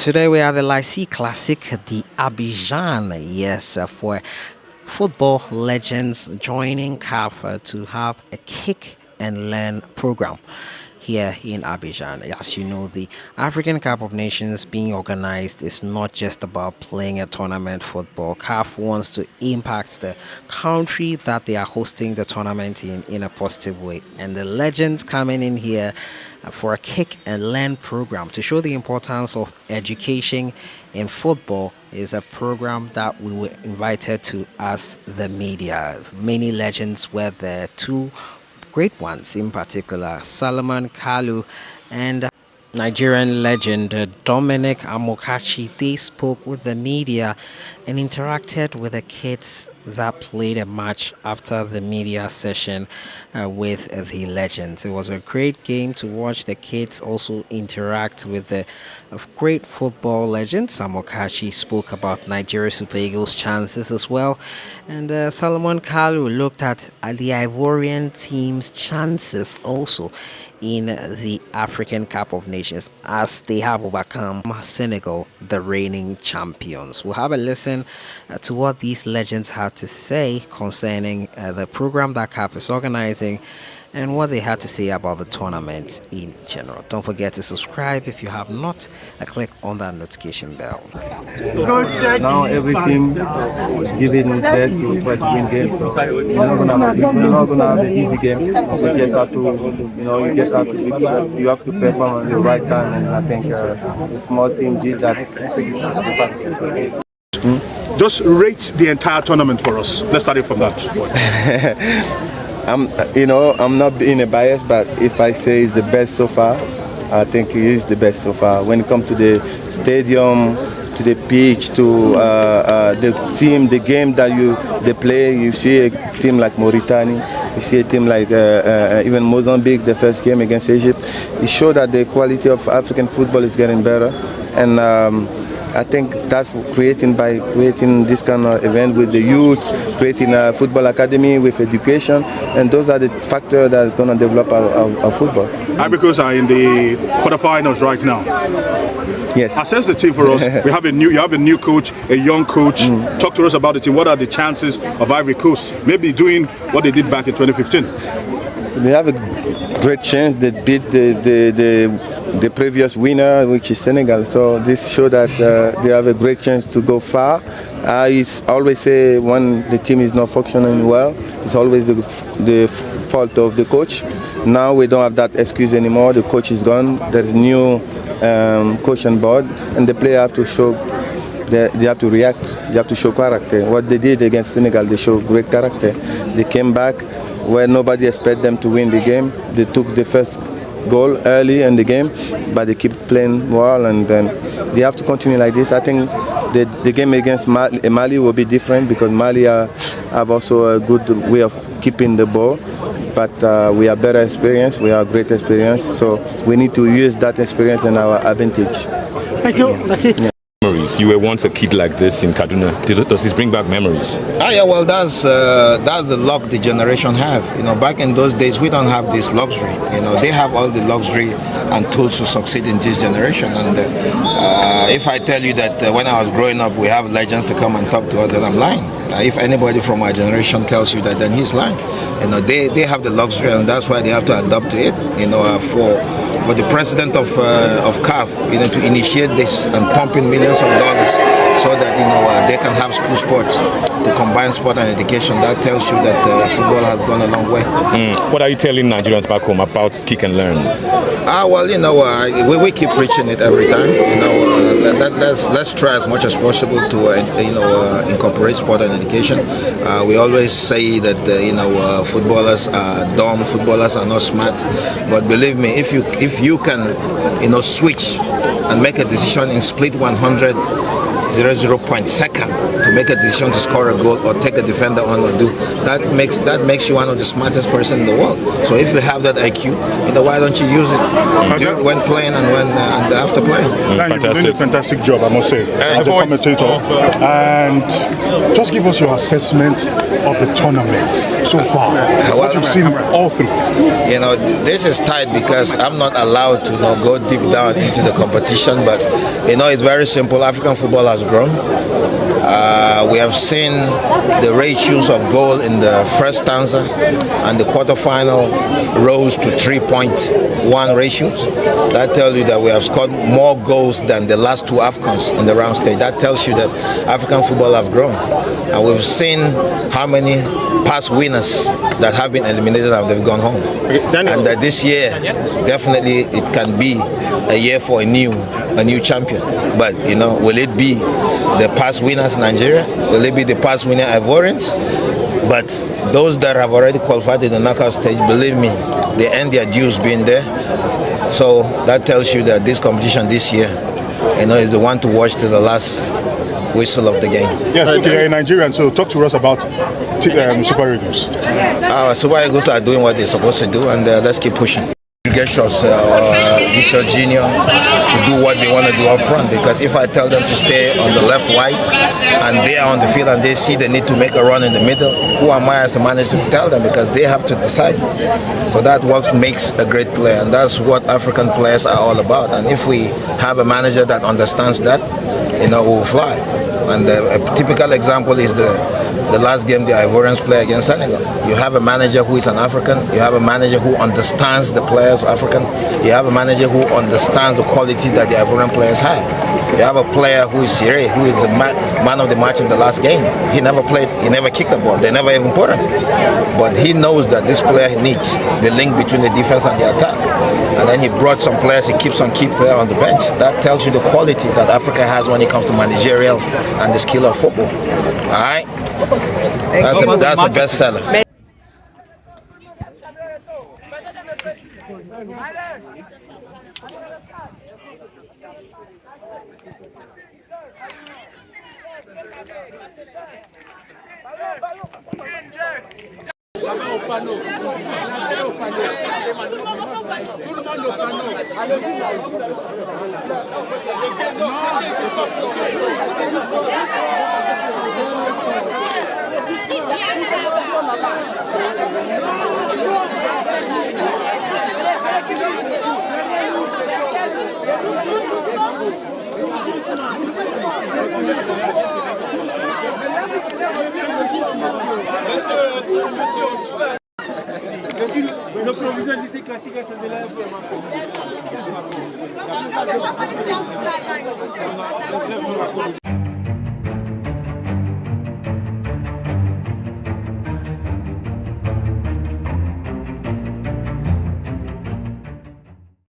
today we are the Lycée Classic, the Abidjan, yes, for football legends joining CAF to have a kick and learn program here in Abidjan. As you know, the African Cup of Nations being organized is not just about playing a tournament football. CAF wants to impact the country that they are hosting the tournament in a positive way. And the legends coming in here for a kick and learn program to show the importance of education in football is a program that we were invited to as the media. Many legends were there, two great ones in particular, Salomon Kalu and Nigerian legend Dominic Amokachi. They spoke with the media and interacted with the kids that played a match after the media session with the legends. It was a great game to watch the kids also interact with the great football legends. Amokachi spoke about Nigeria Super Eagles' chances as well, and Salomon Kalu looked at the Ivorian team's chances also in the African Cup of Nations as they have overcome Senegal, the reigning champions. We'll have a listen to what these legends had to say concerning the program that CAF is organizing and what they had to say about the tournament in general. Don't forget to subscribe if you have not. Click on that notification bell. Now every team giving its best to try to win games. So we're not gonna have an easy game. You just have to, you have to perform at the right time, and I think the small team did that. Just rate the entire tournament for us. Let's start it from that. I'm not being a bias, but if I say it's the best so far, I think it is the best so far. When it comes to the stadium, to the pitch, to the team, the game that they play, you see a team like Mauritania, you see a team like even Mozambique, the first game against Egypt. It shows that the quality of African football is getting better, and I think that's by creating this kind of event with the youth, creating a football academy with education, and those are the factors that are going to develop our football. Ivory Coast are in the quarterfinals right now. Yes. Assess the team for us. You have a new coach, a young coach. Talk to us about the team. What are the chances of Ivory Coast maybe doing what they did back in 2015? They have a great chance. They beat the previous winner, which is Senegal. So this shows that they have a great chance to go far. I always say when the team is not functioning well, it's always the fault of the coach. Now we don't have that excuse anymore. The coach is gone. There's new coach on board, and the player have to show. They have to react. They have to show character. What they did against Senegal, they showed great character. They came back where nobody expected them to win the game. They took the first goal early in the game, but they keep playing well, and then they have to continue like this. I think the game against Mali will be different because Mali have also a good way of keeping the ball, but we have better experience, we have great experience, so we need to use that experience in our advantage. Thank you. That's it. Yeah. Memories. You were once a kid like this in Kaduna. Does this bring back memories? Yeah, well, that's the luck the generation have. Back in those days, we don't have this luxury. They have all the luxury and tools to succeed in this generation. And if I tell you that when I was growing up, we have legends to come and talk to us, then I'm lying. If anybody from our generation tells you that, then he's lying. They have the luxury, and that's why they have to adapt to it. For the president of CAF, to initiate this and pump in millions of dollars so that they can have school sports to combine sport and education. That tells you that football has gone a long way. What are you telling Nigerians back home about kick and learn? We keep preaching it every time. Let's try as much as possible to incorporate sport and education. We always say that footballers are dumb, footballers are not smart. But believe me, if you can switch and make a decision in split 0.00 to make a decision to score a goal or take a defender on or do, that makes you one of the smartest person in the world. So if you have that IQ, why don't you use it? Do it when playing and when and after playing. You're doing a fantastic job, I must say, as a commentator. And just give us your assessment of the tournament so far? What you've seen all through? You know, this is tight because I'm not allowed to go deep down into the competition, but it's very simple. African football has grown. We have seen the ratios of goal in the first stanza and the quarterfinal rose to 3.1 ratios. That tells you that we have scored more goals than the last two AFCONs in the round stage. That tells you that African football have grown. And we've seen how many past winners that have been eliminated and they've gone home. And that this year, definitely it can be a year for a new champion. But, will it be the past winners Nigeria? Will it be the past winner Ivorians? But those that have already qualified in the knockout stage, believe me, they earn their dues being there. So that tells you that this competition this year, is the one to watch till the last whistle of the game. Yes, okay, you're a Nigerian, so talk to us about Super Eagles. Our Super Eagles are doing what they're supposed to do, and let's keep pushing. Vicious Junior to do what they want to do up front, because if I tell them to stay on the left wide and they are on the field and they see they need to make a run in the middle, who am I as a manager to tell them? Because they have to decide. So that what makes a great player, and that's what African players are all about. And if we have a manager that understands that, we'll fly. And a typical example is the last game the Ivorians play against Senegal. You have a manager who is an African, you have a manager who understands the players African, you have a manager who understands the quality that the Ivorian players have. You have a player who is Siré, who is the man of the match in the last game. He never played, he never kicked the ball, they never even put him. But he knows that this player needs the link between the defense and the attack. And then he brought some players, he keeps some key players on the bench. That tells you the quality that Africa has when it comes to managerial and the skill of football. All right? That's a bestseller. Le proviseur lycée classique à ce délai.